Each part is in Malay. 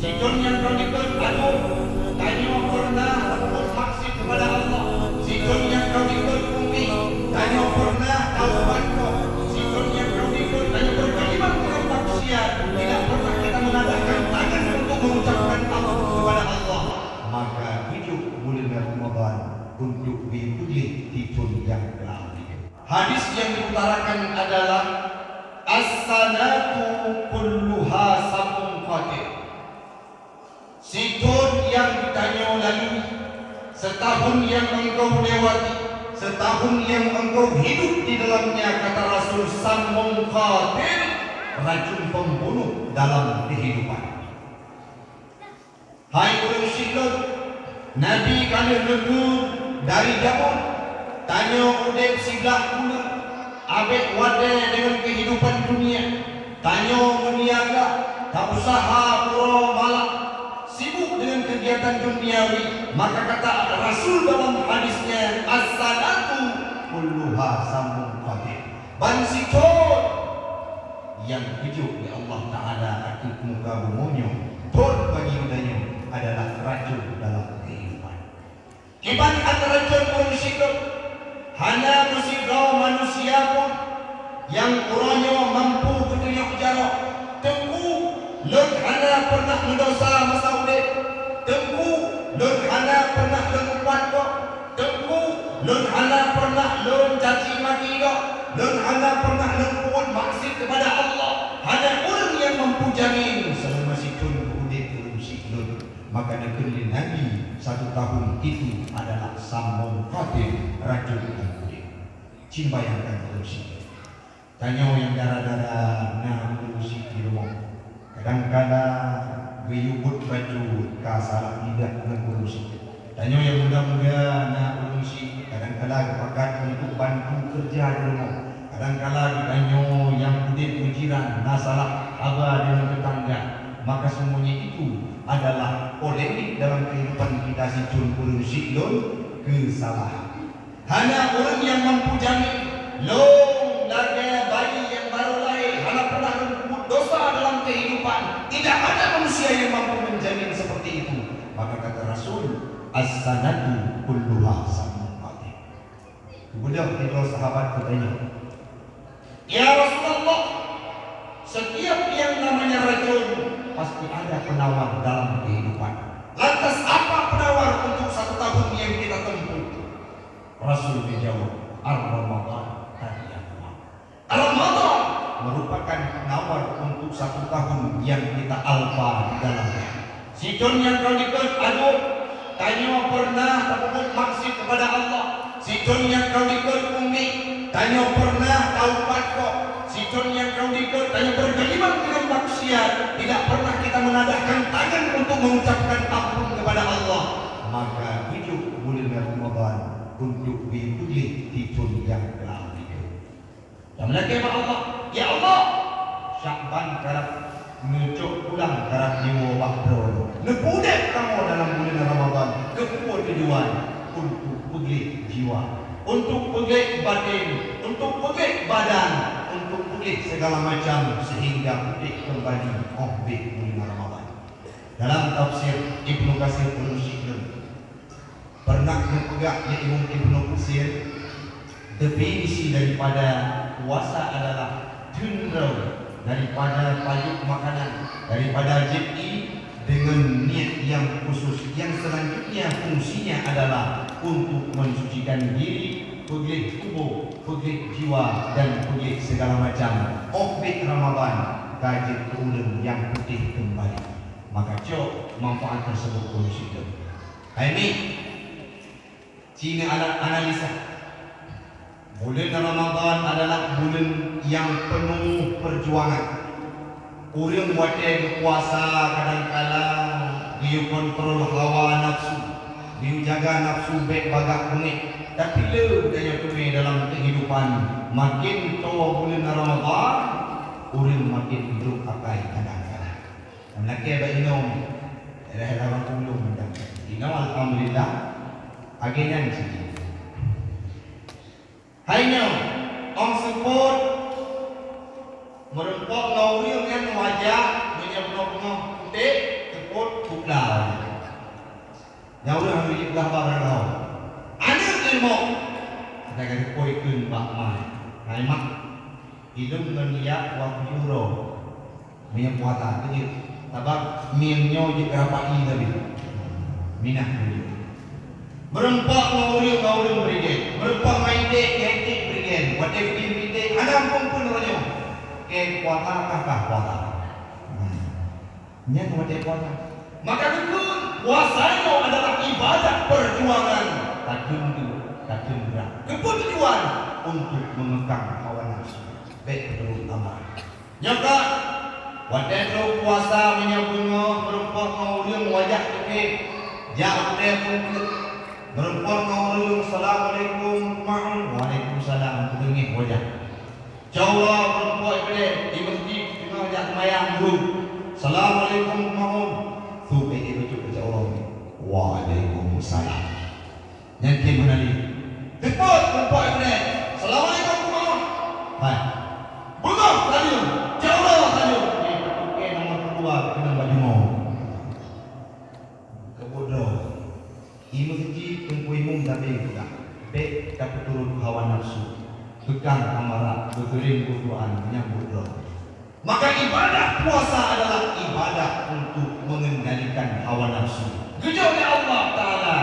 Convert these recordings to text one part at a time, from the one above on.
Sidon yang kronikal aduh tanya pernah takut maksud kepada Allah. Sidon yang kronikal bumi tanya pernah taubat kau. Sidon yang kronikal tanya berkalimat dengan maksiat. Tidak pernah kita menadahkan tangan untuk mengucapkan ampun kepada Allah. Maka hidup bulan Ramadan untuk dipilih titun yang lain. Hadis yang diutarakan adalah as-sanatu kulluha samun qadir. Sidon yang ditanya lalu, setahun yang engkau lewati, setahun yang engkau hidup di dalamnya, kata Rasul, samun qadir, racun pembunuh dalam kehidupan. Hai orang Sidon, Nabi kali negur dari Jabon, tanya udep sebelah pula, abek wadah dengan kehidupan dunia, tanya meniaga, tak usaha pura malam, sibuk dengan kegiatan duniawi. Maka kata Rasul dalam hadisnya, as-salatu kulluha samun qadir. Bansikot yang hidup di Allah Ta'ala akib muka bumonyo, tur bagi udanya adalah racun dalam kehidupan. Iban antara racun musyrik, hanya musyrik manusia pun yang orangnya mampu ketunya jarak, tengku lun hana pernah mendosa masa udip, tengku lun hana pernah lengupat kok, tengku lun hana pernah lun caci maki kok, lun hana pernah lengkuat maksud kepada Allah. Hanya orang yang mampu jamin selama sikun udip belum siklun, maka negeri Nabi 1 tahun itu adalah samun qadir, racun dan udip. Cimbayangkan urusi, tanya yang darah-darah nah urusi di rumah. Kadang-kadang geyubut baju ka salah tidak mengurusi. Tanya yang muda-muda nak urusi. Kadang-kadang pakat untuk bantu kerja di rumah. Kadang-kadang ditanya yang udip berjiran, nah salah abah dengan tetangga. Maka semuanya itu adalah polemik dalam kehidupan kita, si cun urusi lon kesalahan. Hanya orang yang mampu jamin long laga bayi yang baru lahir, hanya pernah membuat dosa dalam kehidupan. Tidak ada manusia yang mampu menjamin seperti itu. Maka kata Rasul, as-sanatu kulluha samun qadir. Kemudian kita sahabat bertanya, ya Rasulullah, setiap yang namanya racun pasti ada penawar dalam kehidupan. Lantas apa penawar untuk 1 tahun yang kita tempuh? Rasul menjawab, Ar-Ramadan tadiyatullah. Ramadan merupakan penawar untuk 1 tahun yang kita alfa di dalamnya. Sidon yang kronikal aduh tanya pernah takut maksud kepada Allah. Sidon yang kronikal umi tanya pernah taubat kok. Sidon yang kronikal tanya berkalimat dengan maksiat. Tidak pernah kita menadahkan tangan untuk mengucapkan ampun kepada Allah. Maka hidup bulan Ramadan untuk dipilih titun yang lain. Dan lagi Allah, ya Allah, Syakban karap ngecok pulang karap nyewa bakro. Nepudek kamu dalam bulan Ramadan kekuat tujuan untuk peglik jiwa, untuk peglik batin, untuk peglik badan, untuk peglik segala macam sehingga peglik kembali objek bulan Ramadan. Dalam tafsir Ibnu Katsir Al-Musyikun pernah mempegang Imam Ibnu Katsir, definisi daripada puasa adalah tunrau, daripada pajuk makanan, daripada jeki dengan niat yang khusus. Yang selanjutnya fungsinya adalah untuk mensucikan diri, peglik tubuh, peglik jiwa, dan peglik segala macam objek Ramadan, kaji keulun yang putih kembali. Maka cok manfaat tersebut fungsi itu. Ini Cina analisa. Bulan Ramadan adalah bulan yang penuh perjuangan. Orang wadah puasa kadang-kala dia kontrol hawa nafsu, dia jaga nafsu baik bagak kuning. Tapi le daya kuning dalam kehidupan, makin tua bulan Ramadan, orang makin hidup pakai kadang-kala. Laki ada inom, ada orang puluh macam. Inom alhamdulillah, agennya ni sini. Hanya orang sebut merempok lauri dengan wajah menyebut putih, Nyawa orang yang belah barang kau. Ada ilmu. Kita kata koi kun bak mai. Hai mak. Hidung ngeniak waktu euro. Minyak puasa kecil. Tabak minyo je kerapati tapi. Minah dulu. Merempak ngauring berigen. Merempak maidek ketik berigen. Whatever berigen. Ada pun ronyo. Ke puasa kakak puasa. Nya whatever puasa. Maka betul puasanya adalah ibadah perjuangan. Kadun berat. Keputusan untuk mengekang hawa nafsu. Baik menurut amal. Nyaka whatever puasa menyambungo merempak ngauring wajah kekek. Jauh dia pun merempak ngauring assalamualaikum waalaikumsalam tengih wajah. Jauhlah merempak pada di masjid tengah wajah semayang dulu. Assalamualaikum Tupai dia baca Allah. Waalaikumsalam. Yang ke mana ni? Tepat merempak pada assalamualaikum hai. Bunga tadi. Jauhlah tadi. Ini nomor kedua kena baju mau. Kebodoh. Ibu suci tungkuimu tapi enggak. Baik tak turun hawa nafsu. Pegang amarah, berkering Quran menyambut doa. Maka ibadah puasa adalah ibadah untuk mengendalikan hawa nafsu. Kecuali Allah Ta'ala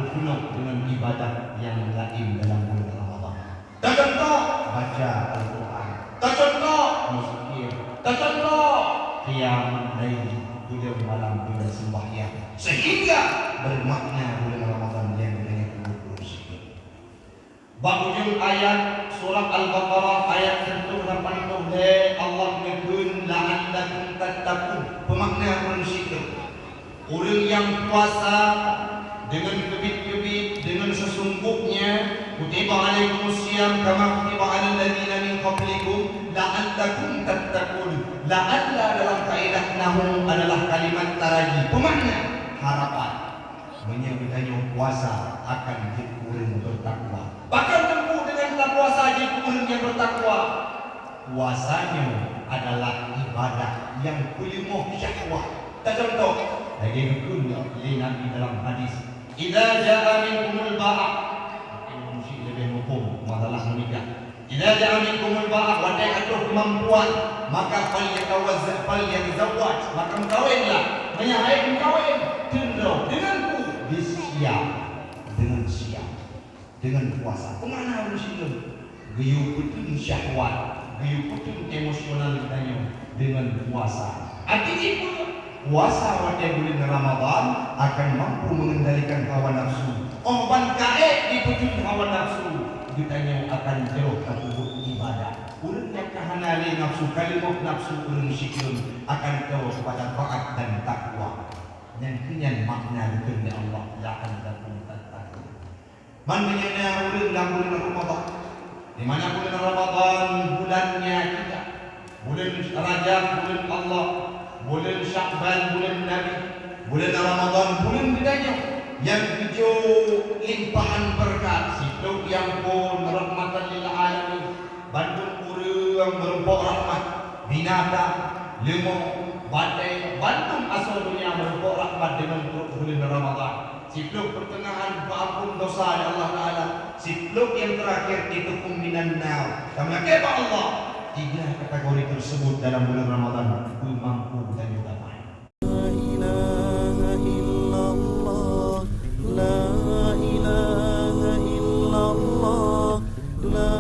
berpenuh dengan ibadah yang lain dalam bulan Ramadan. Tak contoh baca Al-Quran. Tak contoh musikir. Tak contoh qiyam lail bulan malam bulan sembahyang. Sehingga bermakna bulan Ramadan yang dengan bersikir. Bab ujung ayat surah Al-Baqarah ayat 180 Allah menyebut la'allakum tattaqun. Pemakna bersikir. Orang yang puasa dengan kebit-kebit dengan sesungguhnya kutiba alaikumusiyam kama kutiba alal ladzina min qablikum la'allakum tattaqun. La'alla dalam kaedah nahwu adalah kalimat taraji. Pemakna harapan. Menyebutnya puasa akan jadi orang bertakwa. Bahkan tempuh dengan tak puasa jadi orang yang bertakwa. Puasanya adalah ibadah yang penuh syahwat. Tak contoh lagi betul oleh Nabi dalam hadis. Idza jaa minkumul ba'ah. Ini mesti lebih hukum masalah menikah. Idza jaa minkumul ba'ah wa ta'atuh kemampuan maka falyatazawwaj maka kawinlah. Menyahai kawin denganku siap dengan puasa. Kemana harus itu? Gayung putun syahwat, gayung putun emosional ditanya dengan puasa. Artinya puasa pada bulan Ramadan akan mampu mengendalikan hawa nafsu. Ban kaet di putun hawa nafsu ditanya akan jauh kabur ibadah. Urut yang kahanali nafsu kalimah nafsu urun syikun akan jauh kepada taat dan takwa. Yang kenyan makna dikirni Allah la'allakum tattaqun. Man menyana urut dalam bulan Ramadan. Di mana bulan Ramadan bulannya kita. Bulan Rajab bulan Allah. Bulan Sya'ban bulan Nabi. Bulan Ramadan bulan bedanya. Yang hijau limpahan berkat. Situ yang pun rahmatan lil alamin. Bandung urang berempok rahmat. Binatang, lemah, badai, Bandung asal dunia berempok rahmat dengan bulan Ramadan. Sipluk pertengahan berampun dosa ya Allah Ta'ala. Sipluk yang terakhir itu minan nar. Karena keba Allah. 3 kategori tersebut dalam bulan Ramadan mampu dan juga baik. La ilaha illallah. La ilaha illallah. La